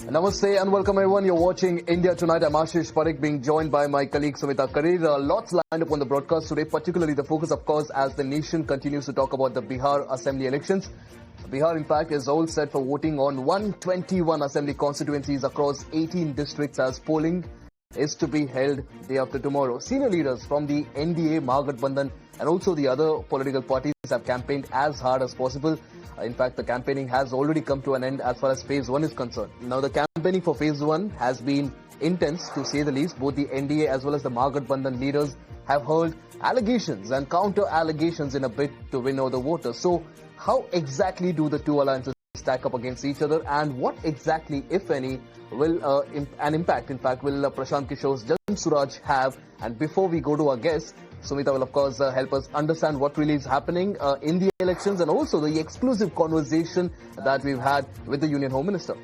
Namaste and welcome everyone. You're watching India Tonight. I'm Ashish Parekh, being joined by my colleague Sumita Karir. Lots lined up on the broadcast today, particularly the focus, of course, as the nation continues to talk about the Bihar Assembly elections. Bihar, in fact, is all set for voting on 121 Assembly constituencies across 18 districts as polling is to be held day after tomorrow. Senior leaders from the NDA, mahagathbandhan, and also the other political parties have campaigned as hard as possible. In fact, the campaigning has already come to an end as far as phase 1 is concerned. Now, the campaigning for phase 1 has been intense, to say the least. Both the NDA as well as the mahagathbandhan leaders have hurled allegations and counter-allegations in a bid to win over the voters. So, how exactly do the two alliances stack up against each other, and what exactly, if any, will an impact, in fact, will Prashant Kishore's Jan Suraj have? And before we go to our guests, Sumita will, of course, help us understand what really is happening in the elections and also the exclusive conversation that we've had with the Union Home Minister.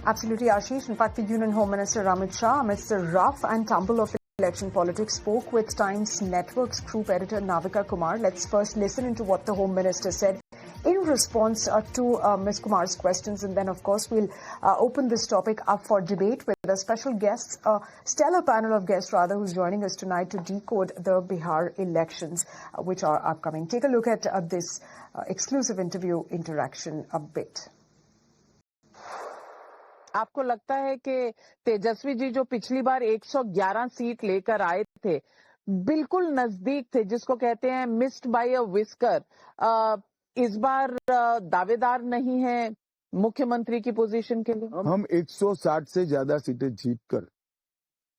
Absolutely, Ashish. In fact, the Union Home Minister Amit Shah, amidst the rough and tumble of election politics, spoke with Times Network's group editor Navika Kumar. Let's first listen into what the Home Minister said in response to Ms. Kumar's questions, and then, of course, we'll open this topic up for debate with a special guest, a stellar panel of guests, rather, who's joining us tonight to decode the Bihar elections, which are upcoming. Take a look at this exclusive interview interaction a bit. आपको लगता है कि तेजस्वी जी जो पिछली बार 111 seat लेकर आए थे, बिल्कुल नजदीक थे, जिसको कहते हैं मिस्ड बाय अ विस्कर, इस बार दावेदार नहीं है मुख्यमंत्री की पोजीशन के लिए? हम 160 से ज्यादा सीटें जीतकर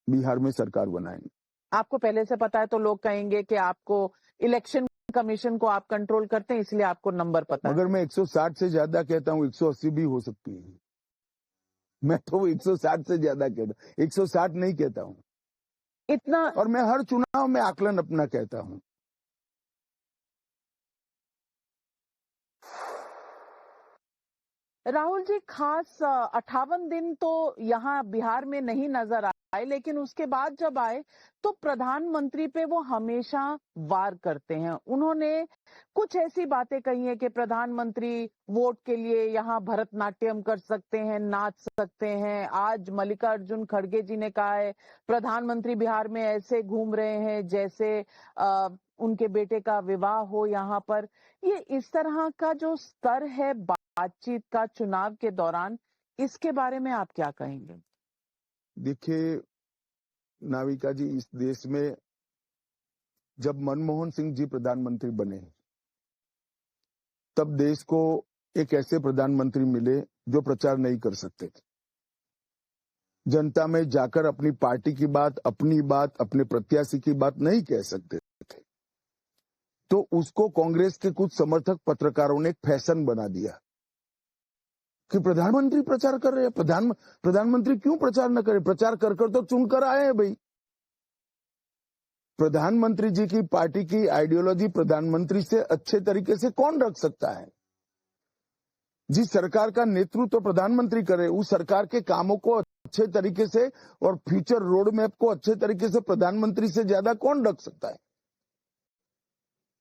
बिहार में सरकार बनाएंगे। आपको पहले से पता है तो लोग कहेंगे कि आपको इलेक्शन कमीशन को आप कंट्रोल करते हैं, इसलिए आपको नंबर पता है। अगर मैं 160 से ज्यादा कहता हूँ, 180 भी हो सकती है। मैं तो 160 से ज्यादा कहता हूँ, 160 नहीं कहता हूँ इतना। और मैं हर चुनाव में आकलन अपना कहता हूँ। राहुल जी, खास 58 दिन तो यहाँ बिहार में नहीं नजर आए, लेकिन उसके बाद जब आए तो प्रधानमंत्री पे वो हमेशा वार करते हैं। उन्होंने कुछ ऐसी बातें कही है कि प्रधानमंत्री वोट के लिए यहाँ भरतनाट्यम कर सकते हैं, नाच सकते हैं। आज मल्लिकार्जुन खड़गे जी ने कहा है प्रधानमंत्री बिहार में ऐसे घूम रहे हैं जैसे उनके बेटे का विवाह हो यहाँ पर। ये इस तरह का जो स्तर है बातचीत का चुनाव के दौरान, इसके बारे में आप क्या कहेंगे? देखिए नाविका जी, इस देश में जब मनमोहन सिंह जी प्रधानमंत्री बने, तब देश को एक ऐसे प्रधानमंत्री मिले जो प्रचार नहीं कर सकते थे। जनता में जाकर अपनी पार्टी की बात, अपनी बात, अपने प्रत्याशी की बात नहीं कह सकते थे। तो उसको कांग्रेस के कुछ समर्थक पत्रकारों ने एक फैशन बना दिया कि प्रधानमंत्री प्रचार कर रहे हैं। प्रधानमंत्री क्यों प्रचार न करे? प्रचार कर तो चुनकर आए हैं भाई। प्रधानमंत्री जी की पार्टी की आइडियोलॉजी प्रधानमंत्री से अच्छे तरीके से कौन रख सकता है? जिस सरकार का नेतृत्व तो प्रधानमंत्री करे, उस सरकार के कामों को अच्छे तरीके से और फ्यूचर रोड मैप को अच्छे तरीके से प्रधानमंत्री से ज्यादा कौन रख सकता है?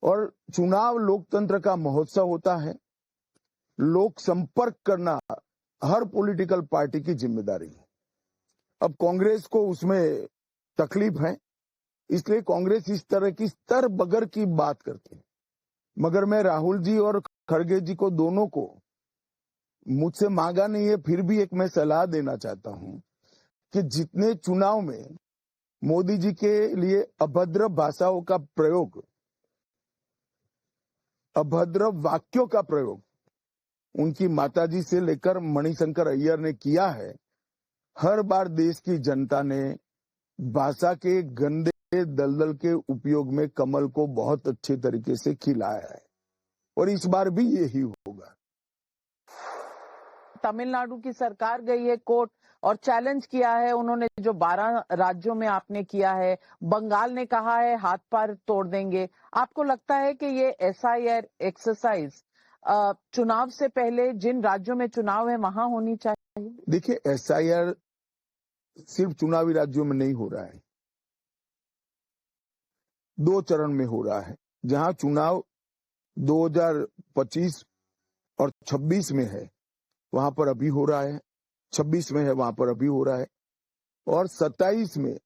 और चुनाव लोकतंत्र का महोत्सव होता है। लोक संपर्क करना हर पॉलिटिकल पार्टी की जिम्मेदारी है। अब कांग्रेस को उसमें तकलीफ है, इसलिए कांग्रेस इस तरह की स्तर बगर की बात करती है। मगर मैं राहुल जी और खड़गे जी को, दोनों को, मुझसे मांगा नहीं है, फिर भी एक मैं सलाह देना चाहता हूं कि जितने चुनाव में मोदी जी के लिए अभद्र भाषाओं का प्रयोग, अभद्र वाक्यों का प्रयोग उनकी माताजी से लेकर मणिशंकर अय्यर ने किया है, हर बार देश की जनता ने भाषा के गंदे दलदल के उपयोग में कमल को बहुत अच्छे तरीके से खिलाया है, और इस बार भी यही होगा। तमिलनाडु की सरकार गई है कोर्ट और चैलेंज किया है उन्होंने, जो 12 राज्यों में आपने किया है। बंगाल ने कहा है हाथ पैर तोड़ देंगे। आपको लगता है कि ये एसआईआर एक्सरसाइज चुनाव से पहले जिन राज्यों में चुनाव है वहां होनी चाहिए? देखिए, एसआईआर सिर्फ चुनावी राज्यों में नहीं हो रहा है, 2 चरण में हो रहा है। जहां चुनाव 2025 और 26 में है, वहां पर अभी हो रहा है, 26 में है वहां पर अभी हो रहा है, और 27 में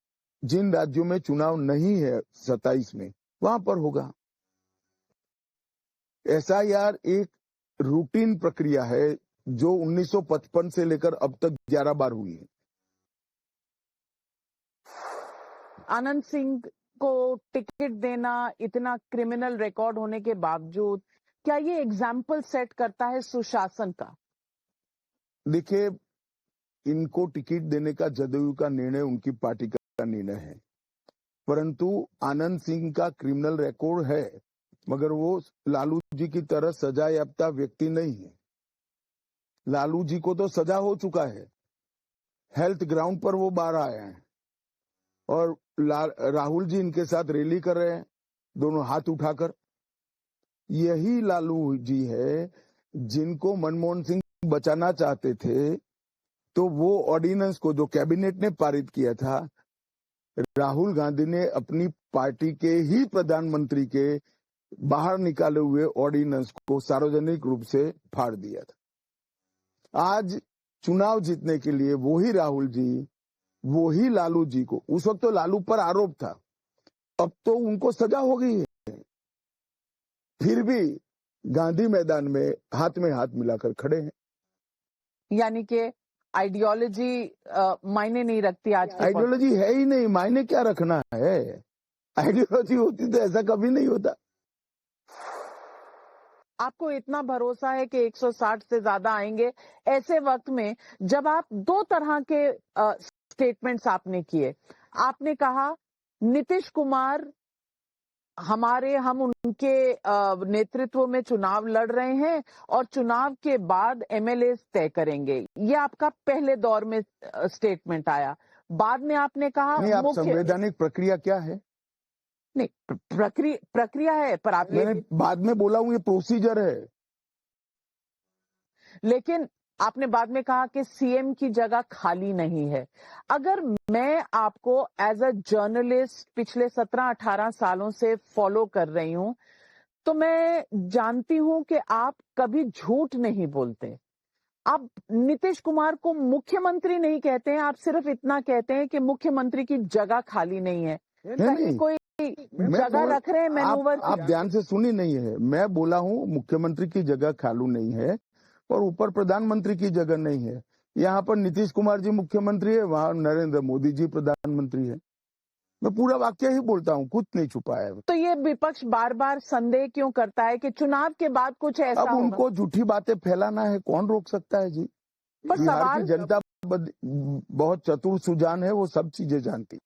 जिन राज्यों में चुनाव नहीं है 27 में वहां पर होगा। एसआईआर एक रूटीन प्रक्रिया है जो 1955 से लेकर अब तक 11 बार हुई है। आनंद सिंह को टिकट देना, इतना क्रिमिनल रिकॉर्ड होने के बावजूद, क्या ये एग्जाम्पल सेट करता है सुशासन का? देखिए, इनको टिकट देने का जदयू का निर्णय उनकी पार्टी का निर्णय है, परंतु आनंद सिंह का क्रिमिनल रिकॉर्ड है, मगर वो लालू जी की तरह सजा याफ्ता व्यक्ति नहीं है। लालू जी को तो सजा हो चुका है, हेल्थ ग्राउंड पर वो बाहर आए हैं, और राहुल जी इनके साथ रैली कर रहे हैं दोनों हाथ उठाकर। यही लालू जी है जिनको मनमोहन सिंह बचाना चाहते थे, तो वो ऑर्डिनेंस को जो कैबिनेट ने पारित किया था, राहुल गांधी ने अपनी पार्टी के ही प्रधानमंत्री के बाहर निकाले हुए ऑर्डिनेंस को सार्वजनिक रूप से फाड़ दिया था। आज चुनाव जीतने के लिए वही राहुल जी, वही लालू जी को, उस वक्त तो लालू पर आरोप था, अब तो उनको सजा हो गई है, फिर भी गांधी मैदान में हाथ मिलाकर खड़े हैं। यानी कि आइडियोलॉजी मायने नहीं रखती आज की। आइडियोलॉजी है ही नहीं, मायने क्या रखना है? आइडियोलॉजी होती तो ऐसा कभी नहीं होता। आपको इतना भरोसा है कि 160 से ज्यादा आएंगे, ऐसे वक्त में जब आप दो तरह के स्टेटमेंट्स आपने किए। आपने कहा नीतीश कुमार हम उनके नेतृत्व में चुनाव लड़ रहे हैं और चुनाव के बाद एमएलए तय करेंगे, ये आपका पहले दौर में स्टेटमेंट आया। बाद में आपने कहा नहीं, आप संवैधानिक प्रक्रिया क्या है? नहीं, प्रक्रिया है, पर आप मैंने बाद में बोला हूं ये प्रोसीजर है। लेकिन आपने बाद में कहा कि सीएम की जगह खाली नहीं है। अगर मैं आपको एज अ जर्नलिस्ट पिछले 17-18 सालों से फॉलो कर रही हूं, तो मैं जानती हूं कि आप कभी झूठ नहीं बोलते। आप नीतीश कुमार को मुख्यमंत्री नहीं कहते हैं, आप सिर्फ इतना कहते हैं कि मुख्यमंत्री की जगह खाली नहीं है। नहीं, कोई जगह रख रहे हैं मैनूवर। आप ध्यान से सुनी नहीं है, मैं बोला हूं मुख्यमंत्री की जगह खाली नहीं है और ऊपर प्रधानमंत्री की जगह नहीं है। यहाँ पर नीतीश कुमार जी मुख्यमंत्री है, वहां नरेंद्र मोदी जी प्रधानमंत्री है। मैं पूरा वाक्य ही बोलता हूँ, कुछ नहीं छुपाया है। तो ये विपक्ष बार बार संदेह क्यों करता है कि चुनाव के बाद कुछ ऐसा अब उनको झूठी बातें फैलाना है, कौन रोक सकता है जी? पर बिहार की जनता बहुत चतुर सुजान है, वो सब चीजें जानती।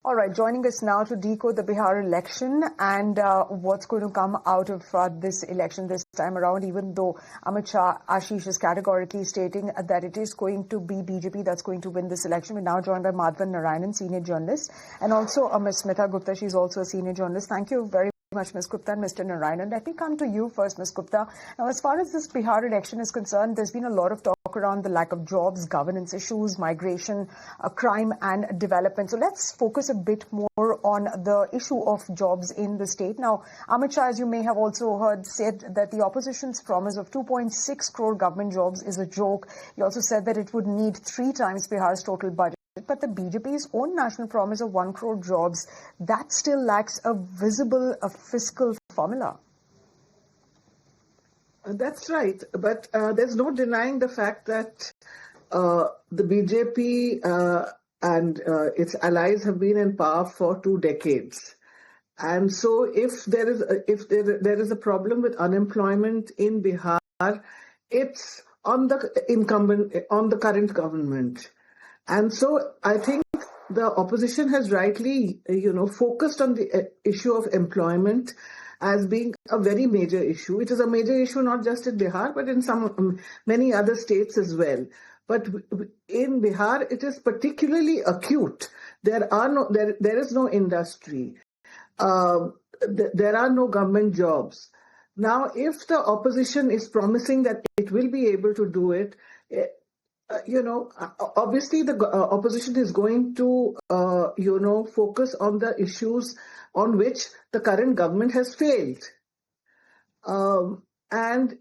All right, joining us now to decode the Bihar election and what's going to come out of this election this time around, even though Amit Shah, Ashish is categorically stating that it is going to be BJP that's going to win this election. We're now joined by Madhavan Narayanan, senior journalist, and also Ms. Smita Gupta. She's also a senior journalist. Thank you very much, Ms. Gupta and Mr. Narayanan. Let me come to you first, Ms. Gupta. Now, as far as this Bihar election is concerned, there's been a lot of talk around the lack of jobs, governance issues, migration, crime and development. So let's focus a bit more on the issue of jobs in the state. Now, Amit Shah, as you may have also heard, said that the opposition's promise of 2.6 crore government jobs is a joke. He also said that it would need 3 times Bihar's total budget. But the BJP's own national promise of 1 crore jobs, that still lacks a visible fiscal formula. That's right. But there's no denying the fact that the BJP and its allies have been in power for 2 decades. And so if there is a problem with unemployment in Bihar, it's on the current government. And so I think the opposition has rightly, focused on the issue of employment as being a very major issue. It is a major issue not just in Bihar, but in many other states as well. But in Bihar, it is particularly acute. There is no industry. There are no government jobs. Now, if the opposition is promising that it will be able to do it, obviously the opposition is going to, focus on the issues on which the current government has failed. And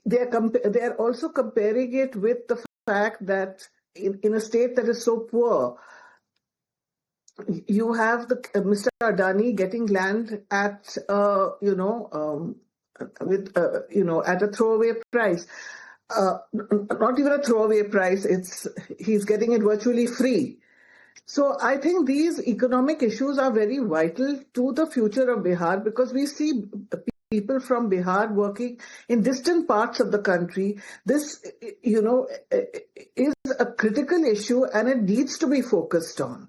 they are also comparing it with the fact that in a state that is so poor, you have the Mr. Adani getting land at at a throwaway price. Not even a throwaway price. He's getting it virtually free. So I think these economic issues are very vital to the future of Bihar, because we see people from Bihar working in distant parts of the country. This, is a critical issue and it needs to be focused on.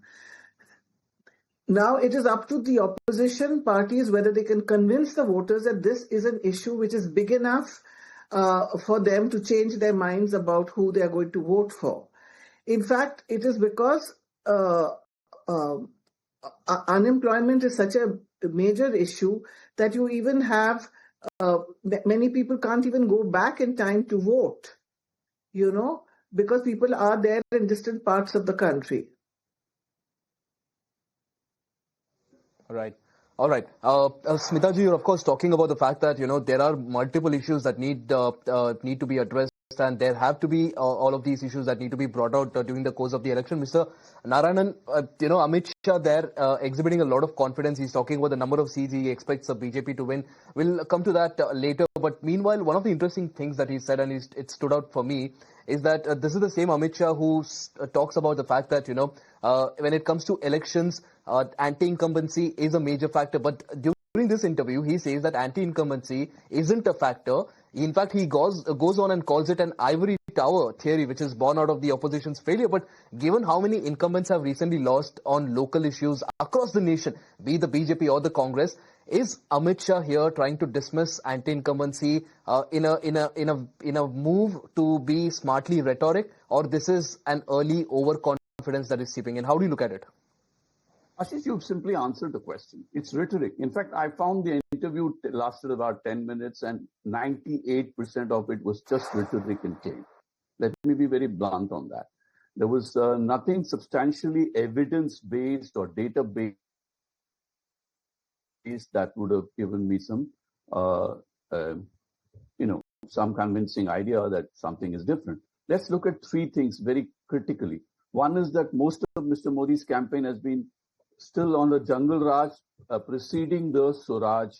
Now it is up to the opposition parties whether they can convince the voters that this is an issue which is big enough for them to change their minds about who they are going to vote for. In fact, it is because unemployment is such a major issue that you even have many people can't even go back in time to vote, because people are there in distant parts of the country. All right. Smitaji, you're of course talking about the fact that, there are multiple issues that need to be addressed, and there have to be all of these issues that need to be brought out during the course of the election. Mr. Narayanan, Amit Shah there exhibiting a lot of confidence. He's talking about the number of seats he expects the BJP to win. We'll come to that later. But meanwhile, one of the interesting things that he said, and it stood out for me, is that this is the same Amit Shah who talks about the fact that, when it comes to elections, anti-incumbency is a major factor. But during this interview, he says that anti-incumbency isn't a factor. In fact, he goes on and calls it an ivory tower theory, which is born out of the opposition's failure. But given how many incumbents have recently lost on local issues across the nation, be the BJP or the Congress, is Amit Shah here trying to dismiss anti-incumbency in a move to be smartly rhetoric, or this is an early overconfidence that is seeping in? How do you look at it? Ashish, you've simply answered the question. It's rhetoric. In fact, I found the interview lasted about 10 minutes and 98% of it was just rhetoric and claim. Let me be very blunt on that. There was nothing substantially evidence-based or data-based that would have given me some, some convincing idea that something is different. Let's look at three things very critically. One is that most of Mr. Modi's campaign has been still on the Jungle Raj preceding the Swaraj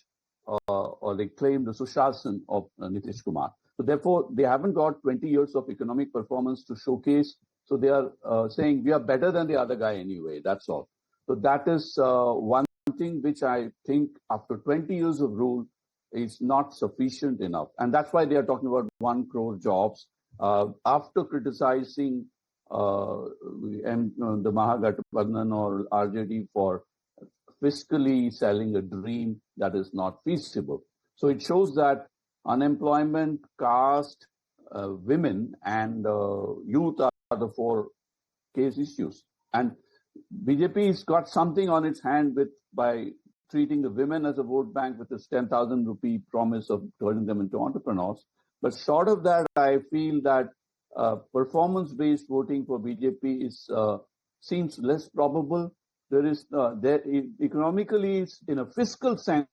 or they claim the Sushashan of Nitish Kumar. So therefore, they haven't got 20 years of economic performance to showcase. So they are saying we are better than the other guy anyway. That's all. So that is one thing which I think after 20 years of rule is not sufficient enough. And that's why they are talking about 1 crore jobs. After criticizing the mahagathbandhan or RJD for fiscally selling a dream that is not feasible. So it shows that unemployment, caste, women and youth are the 4 case issues. And BJP has got something on its hand by treating the women as a vote bank with this 10,000 rupee promise of turning them into entrepreneurs. But short of that, I feel that performance-based voting for BJP seems less probable. There is economically, in a fiscal sense,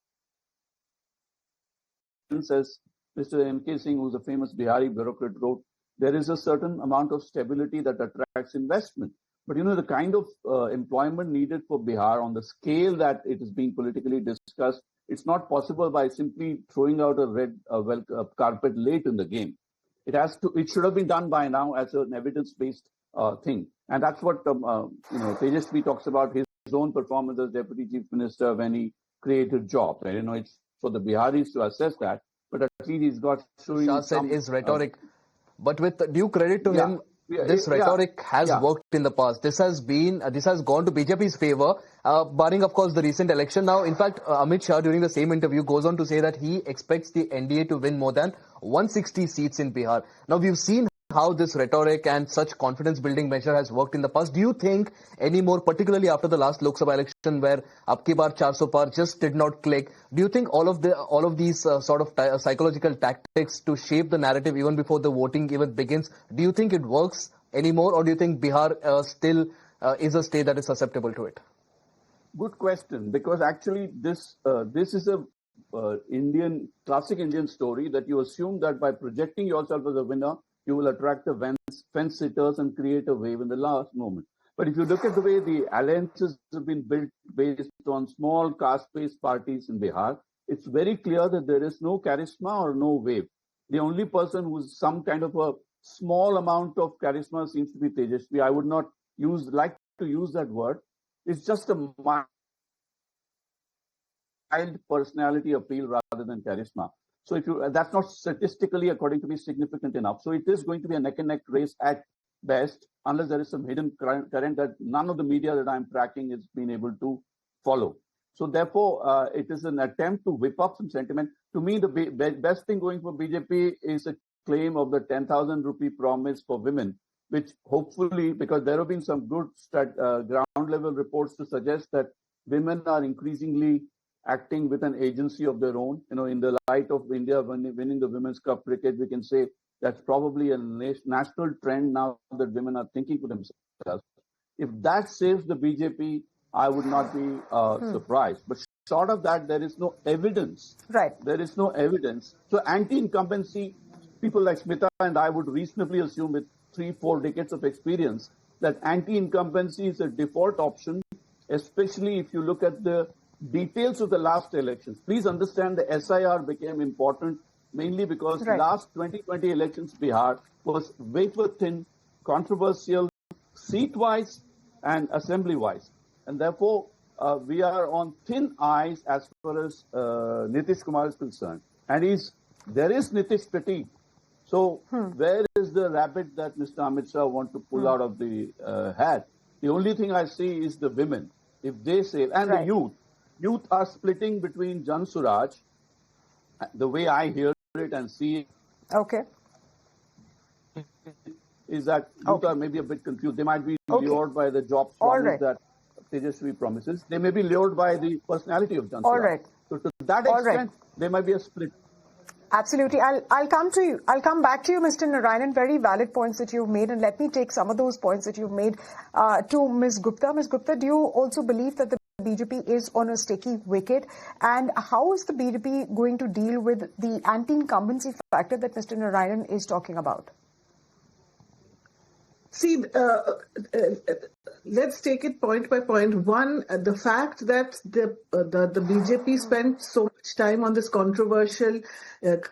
as Mr. M.K. Singh, who's a famous Bihari bureaucrat, wrote, there is a certain amount of stability that attracts investment. But the kind of employment needed for Bihar on the scale that it is being politically discussed, it's not possible by simply throwing out a red carpet late in the game. It should have been done by now as an evidence-based thing. And that's what, Tejasvi talks about his own performance as Deputy Chief Minister when he created jobs. It's for the Biharis to assess that, but at least he's got showing Shah said is rhetoric. But with due credit to him, this rhetoric has worked in the past. This has gone to BJP's favor, barring, of course, the recent election. Now, in fact, Amit Shah, during the same interview, goes on to say that he expects the NDA to win more than 160 seats in Bihar. Now, we've seen how this rhetoric and such confidence-building measure has worked in the past. Do you think anymore, particularly after the last Lok Sabha election where Abki Baar 400 Par just did not click, do you think all of these sort of psychological tactics to shape the narrative even before the voting even begins, do you think it works anymore, or do you think Bihar still is a state that is susceptible to it? Good question, because actually this is a classic Indian story that you assume that by projecting yourself as a winner, you will attract the fence sitters and create a wave in the last moment. But if you look at the way the alliances have been built based on small caste-based parties in Bihar, it's very clear that there is no charisma or no wave. The only person who's some kind of a small amount of charisma seems to be Tejasvi. I would not like to use that word. It's just a mild personality appeal rather than charisma. So that's not statistically, according to me, significant enough. So it is going to be a neck and neck race at best, unless there is some hidden current that none of the media that I'm tracking has been able to follow. So therefore, it is an attempt to whip up some sentiment. To me, the best thing going for BJP is a claim of the 10,000 rupee promise for women, which hopefully, because there have been some good ground level reports to suggest that women are increasingly acting with an agency of their own. In the light of India winning the Women's Cup cricket, we can say that's probably a national trend now that women are thinking for themselves. If that saves the BJP, I would not be surprised. But short of that, there is no evidence. Right. There is no evidence. So anti-incumbency, people like Smita and I would reasonably assume with 3-4 decades of experience that anti-incumbency is a default option, especially if you look at the details of the last elections. Please understand the SIR became important mainly because last 2020 elections Bihar was wafer thin, controversial, seat-wise and assembly-wise. And therefore, we are on thin ice as far as Nitish Kumar is concerned. And there is Nitish fatigue. So where is the rabbit that Mr. Amit Shah want to pull out of the hat? The only thing I see is the women. If they say, and the youth. Youth are splitting between Jan Suraj, the way I hear it and see it. Okay. Is that youth are maybe a bit confused. They might be lured by the jobs promise that Tejasvi promises. They may be lured by the personality of Jan Suraj. So to that extent, there might be a split. Absolutely. I'll come to you. I'll come back to you, Mr. Narayanan. Very valid points that you've made. And let me take some of those points that you've made to Ms. Gupta. Ms. Gupta, do you also believe that the BJP is on a sticky wicket? And how is the BJP going to deal with the anti-incumbency factor that Mr. Narayanan is talking about? See, let's take it point by point. One, the fact that the BJP spent so much time on this controversial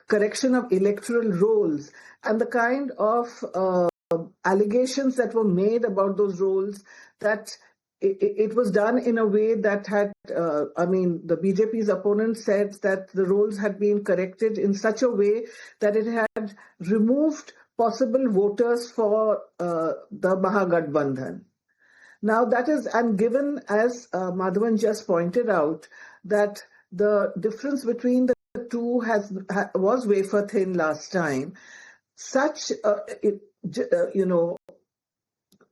correction of electoral rolls and the kind of allegations that were made about those rolls, that it was done in a way that had, the BJP's opponent said that the rolls had been corrected in such a way that it had removed possible voters for the mahagathbandhan. Now that is, and given as Madhavan just pointed out, that the difference between the two was wafer thin last time, such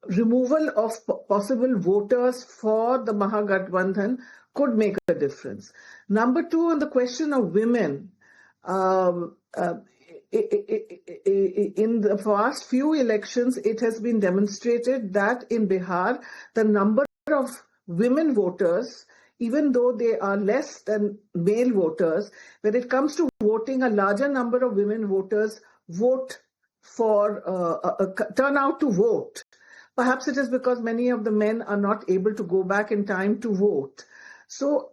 removal of possible voters for the mahagathbandhan could make a difference. Number two, on the question of women, in the past few elections, it has been demonstrated that in Bihar, the number of women voters, even though they are less than male voters, when it comes to voting, a larger number of women voters vote for, turn out to vote. Perhaps it is because many of the men are not able to go back in time to vote. So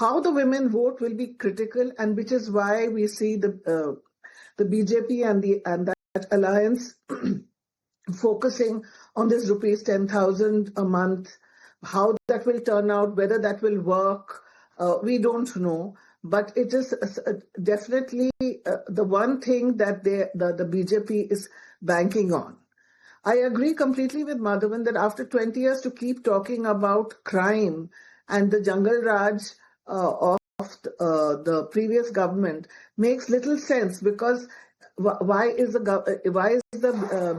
how the women vote will be critical, and which is why we see the BJP and that alliance focusing on this rupees 10,000 a month. How that will turn out, whether that will work, we don't know. But it is definitely the one thing that the BJP is banking on. I agree completely with Madhavan that after 20 years to keep talking about crime and the jungle raj of the previous government makes little sense, because why is the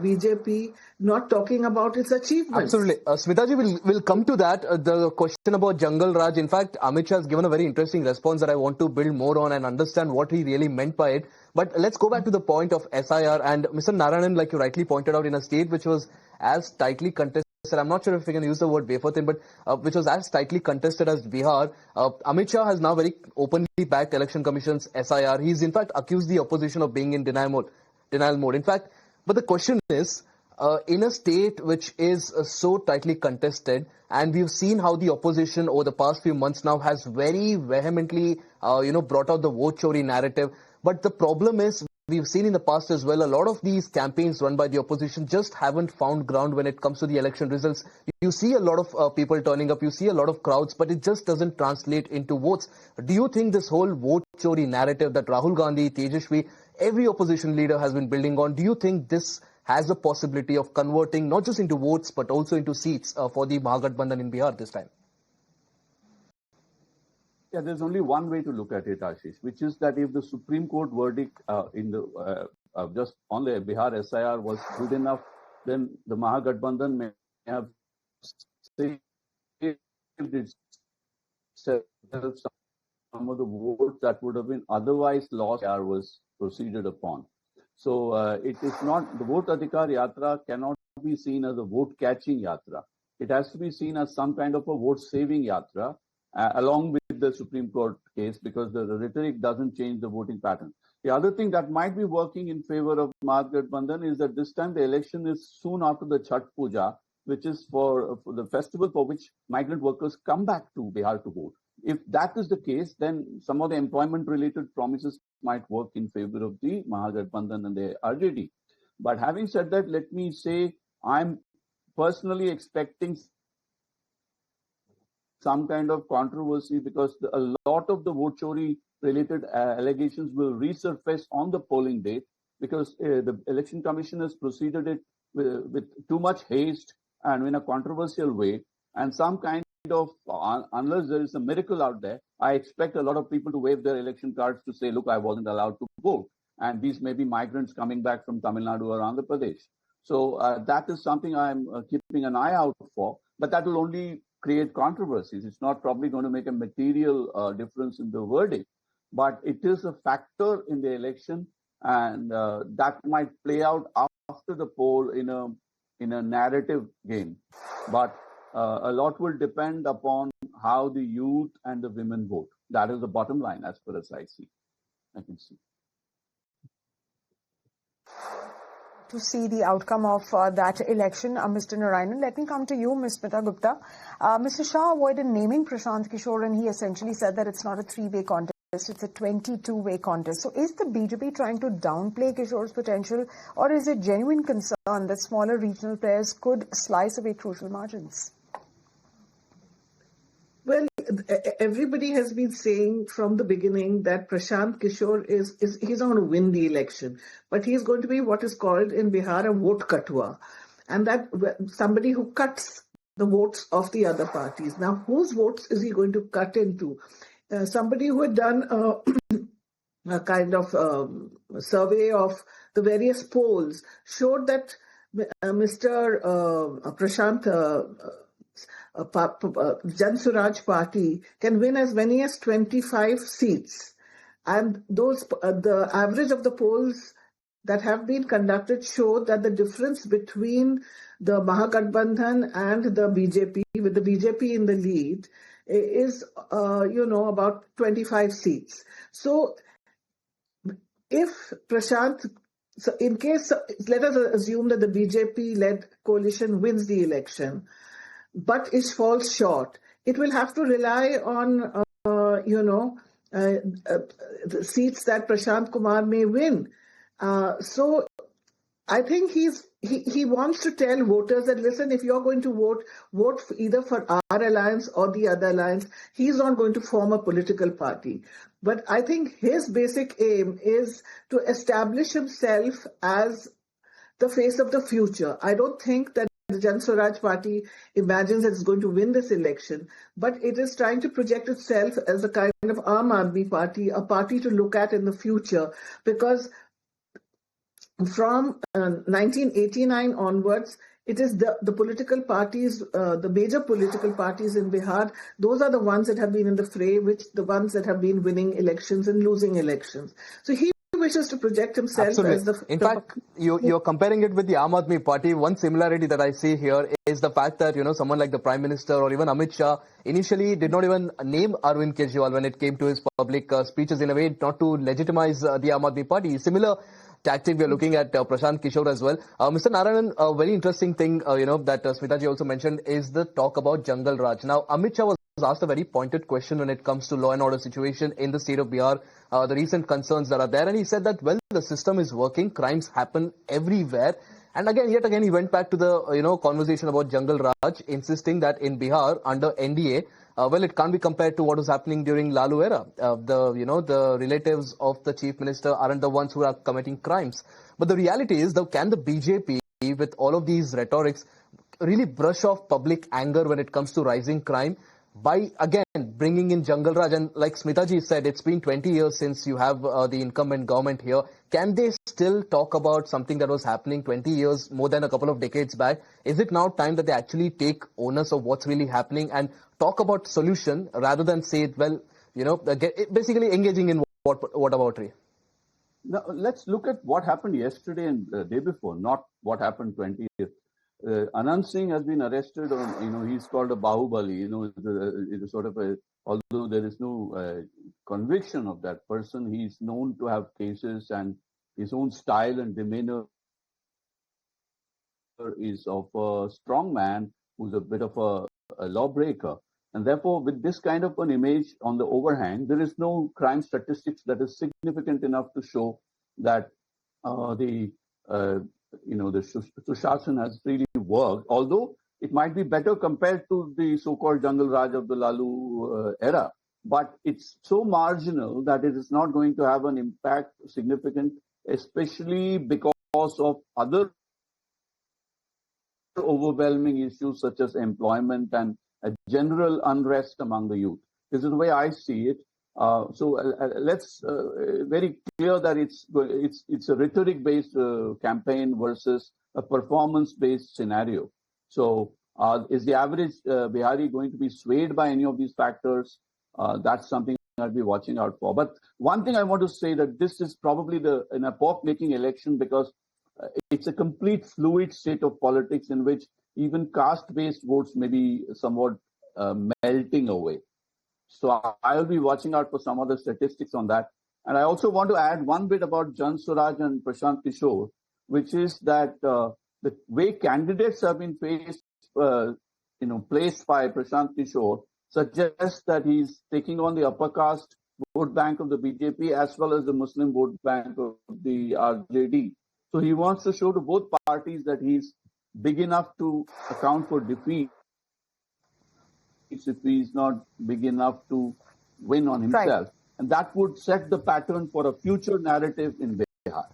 BJP not talking about its achievements? Absolutely. Smitaji, we'll come to that. The question about Jungle Raj, in fact, Amit Shah has given a very interesting response that I want to build more on and understand what he really meant by it. But let's go back to the point of SIR. And Mr. Narayanan, like you rightly pointed out, in a state which was as tightly contested I'm not sure if we can use the word wafer thin, but which was as tightly contested as Bihar. Amit Shah has now very openly backed Election Commission's SIR. He's in fact accused the opposition of being in denial mode. In fact, but the question is, in a state which is so tightly contested, and we've seen how the opposition over the past few months now has very vehemently, brought out the vote chori narrative. But the problem is, we've seen in the past as well, a lot of these campaigns run by the opposition just haven't found ground when it comes to the election results. You see a lot of people turning up, you see a lot of crowds, but it just doesn't translate into votes. Do you think this whole vote chori narrative that Rahul Gandhi, Tejashwi, every opposition leader has been building on, do you think this has a possibility of converting not just into votes but also into seats for the mahagathbandhan in Bihar this time? Yeah, there's only one way to look at it, Ashish, which is that if the Supreme Court verdict just on the Bihar SIR was good enough, then the mahagathbandhan may have saved itself some of the votes that would have been otherwise lost or was proceeded upon. So it is not, the vote adhikar yatra cannot be seen as a vote catching yatra. It has to be seen as some kind of a vote saving yatra along with the Supreme Court case, because the rhetoric doesn't change the voting pattern. The other thing that might be working in favor of mahagathbandhan is that this time the election is soon after the Chhath Puja, which is for the festival for which migrant workers come back to Bihar to vote. If that is the case, then some of the employment-related promises might work in favor of the mahagathbandhan and the RJD. But having said that, let me say I'm personally expecting some kind of controversy, because a lot of the vote chori related allegations will resurface on the polling date, because the Election Commission has proceeded it with too much haste and in a controversial way, and some kind of, unless there is a miracle out there, I expect a lot of people to wave their election cards to say, look, I wasn't allowed to vote. And these may be migrants coming back from Tamil Nadu or Andhra Pradesh. So that is something I'm keeping an eye out for, but that will only create controversies. It's not probably going to make a material difference in the verdict, but it is a factor in the election, and that might play out after the poll in a narrative game. But a lot will depend upon how the youth and the women vote. That is the bottom line as far as I can see. To see the outcome of that election, Mr. Narayanan. Let me come to you, Ms. Smita Gupta. Mr. Shah avoided naming Prashant Kishore, and he essentially said that it's not a three-way contest, it's a 22-way contest. So is the BJP trying to downplay Kishore's potential, or is it genuine concern that smaller regional players could slice away crucial margins? Well, everybody has been saying from the beginning that Prashant Kishore he's not going to win the election, but he's going to be what is called in Bihar a vote katua, and that somebody who cuts the votes of the other parties. Now, whose votes is he going to cut into? Somebody who had done a kind of survey of the various polls showed that Mr. Prashant Jan Suraj party can win as many as 25 seats, and those the average of the polls that have been conducted show that the difference between the mahagathbandhan and the BJP, with the BJP in the lead, is about 25 seats. So if Prashant, so in case, let us assume that the BJP-led coalition wins the election, but it falls short, it will have to rely on, the seats that Prashant Kumar may win. So I think he wants to tell voters that, listen, if you're going to vote either for our alliance or the other alliance. He's not going to form a political party. But I think his basic aim is to establish himself as the face of the future. I don't think that the Jan Swaraj party imagines it's going to win this election, but it is trying to project itself as a kind of Aam Aadmi party, a party to look at in the future, because from 1989 onwards, it is the political parties, the major political parties in Bihar, those are the ones that have been in the fray, the ones that have been winning elections and losing elections. So he wishes to project himself Absolutely. as the... In fact, you're comparing it with the Aam Aadmi Party. One similarity that I see here is the fact that, someone like the Prime Minister or even Amit Shah initially did not even name Arvind Kejriwal when it came to his public speeches, in a way not to legitimize the Aam Aadmi Party. Similar tactic we are looking at Prashant Kishore as well. Mr. Narayanan, a very interesting thing, that Smitaji also mentioned is the talk about Jungle Raj. Now, Amit Shah was asked a very pointed question when it comes to law and order situation in the state of Bihar, the recent concerns that are there. And he said that, well, the system is working, crimes happen everywhere. And yet again, he went back to the, conversation about Jungle Raj, insisting that in Bihar, under NDA, well, it can't be compared to what was happening during Lalu era. The relatives of the chief minister aren't the ones who are committing crimes. But the reality is, can the BJP, with all of these rhetorics, really brush off public anger when it comes to rising crime by, again, bringing in Jungle Raj? And like Smitaji said, it's been 20 years since you have the incumbent government here. Can they still talk about something that was happening 20 years, more than a couple of decades back? Is it now time that they actually take onus of what's really happening and talk about solution rather than say, well, basically engaging in what about it? Now, let's look at what happened yesterday and the day before, not what happened 20 years. Anand Singh has been arrested on, he's called a Bahubali, it is sort of although there is no conviction of that person, he's known to have cases, and his own style and demeanor is of a strong man who's a bit of a lawbreaker. And therefore, with this kind of an image on the overhang, there is no crime statistics that is significant enough to show that the Sushashan has really worked, although it might be better compared to the so-called Jungle Raj of the Lalu era. But it's so marginal that it is not going to have an impact significant, especially because of other overwhelming issues such as employment and a general unrest among the youth. This is the way I see it. Let's very clear that it's a rhetoric-based campaign versus a performance-based scenario. So, is the average Bihari going to be swayed by any of these factors? That's something I'll be watching out for. But one thing I want to say that this is probably an epoch-making election because it's a complete fluid state of politics in which even caste-based votes may be somewhat melting away. So I'll be watching out for some of the statistics on that. And I also want to add one bit about Jan Swaraj and Prashant Kishore, which is that the way candidates have been placed by Prashant Kishore suggests that he's taking on the upper caste vote bank of the BJP as well as the Muslim vote bank of the RJD. So he wants to show to both parties that he's big enough to account for defeat if he's not big enough to win on himself. Right. And that would set the pattern for a future narrative in Bihar.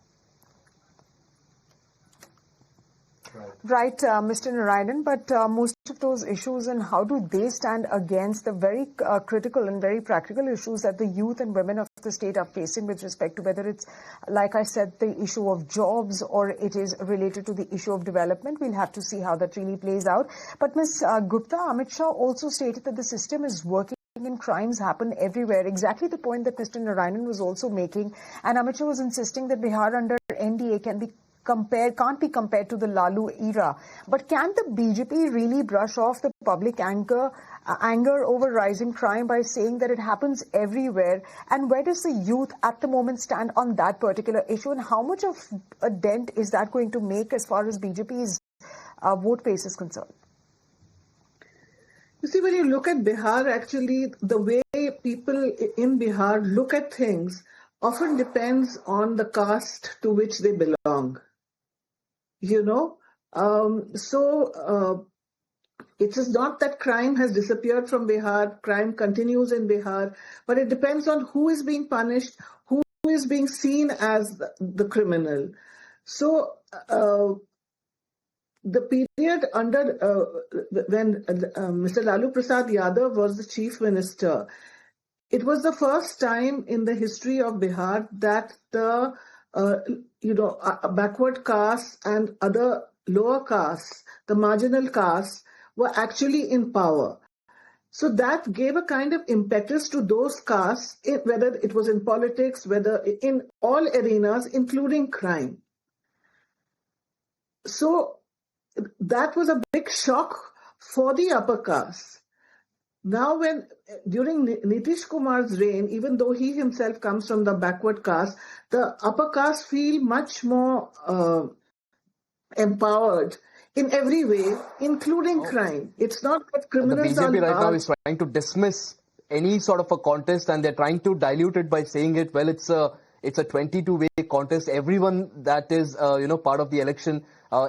Right, Mr. Narayanan, but most of those issues and how do they stand against the very critical and very practical issues that the youth and women of the state are facing with respect to whether it's, like I said, the issue of jobs or it is related to the issue of development. We'll have to see how that really plays out. But Ms. Gupta, Amit Shah also stated that the system is working and crimes happen everywhere. Exactly the point that Mr. Narayanan was also making. And Amit Shah was insisting that Bihar under NDA can't be compared to the Lalu era. But can the BJP really brush off the public anger over rising crime by saying that it happens everywhere? And where does the youth at the moment stand on that particular issue? And how much of a dent is that going to make as far as BJP's vote base is concerned? You see, when you look at Bihar, actually, the way people in Bihar look at things often depends on the caste to which they belong. It is not that crime has disappeared from Bihar, crime continues in Bihar, but it depends on who is being punished, who is being seen as the criminal. So, the period under when Mr. Lalu Prasad Yadav was the chief minister, it was the first time in the history of Bihar that the backward castes and other lower castes, the marginal castes, were actually in power. So that gave a kind of impetus to those castes, whether it was in politics, whether in all arenas, including crime. So that was a big shock for the upper caste. Now, during Nitish Kumar's reign, even though he himself comes from the backward caste, the upper caste feel much more empowered in every way, including crime. It's not that criminals the BJP right now is trying to dismiss any sort of a contest, and they're trying to dilute it by saying it, well, it's a 22-way contest. Everyone that is part of the election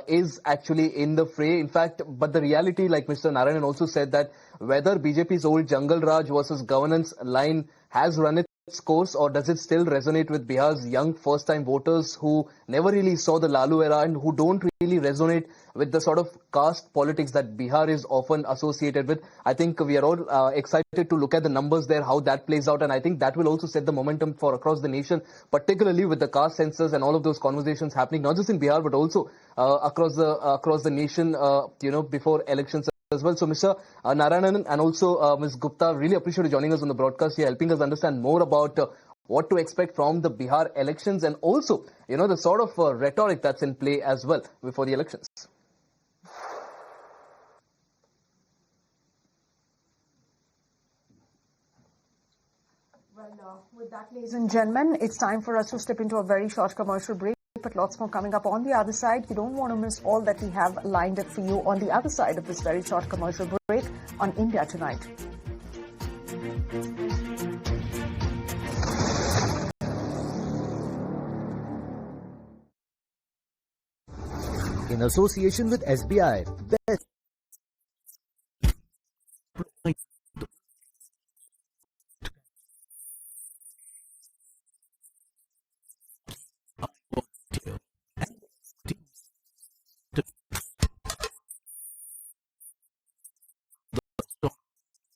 is actually in the fray. In fact, but the reality, like Mr. Narayanan also said, that whether BJP's old Jungle Raj versus governance line has run its course, or does it still resonate with Bihar's young first-time voters who never really saw the Lalu era and who don't really resonate with the sort of caste politics that Bihar is often associated with. I think we are all excited to look at the numbers there, how that plays out, and I think that will also set the momentum for across the nation, particularly with the caste census and all of those conversations happening, not just in Bihar, but also across the nation, before elections as well. So Mr. Narayanan and also Ms. Gupta, really appreciate you joining us on the broadcast here, helping us understand more about what to expect from the Bihar elections, and also, the sort of rhetoric that's in play as well before the elections. Well, with that, ladies and gentlemen, it's time for us to step into a very short commercial break. But lots more coming up on the other side. You don't want to miss all that we have lined up for you on the other side of this very short commercial break on India Tonight. In association with SBI.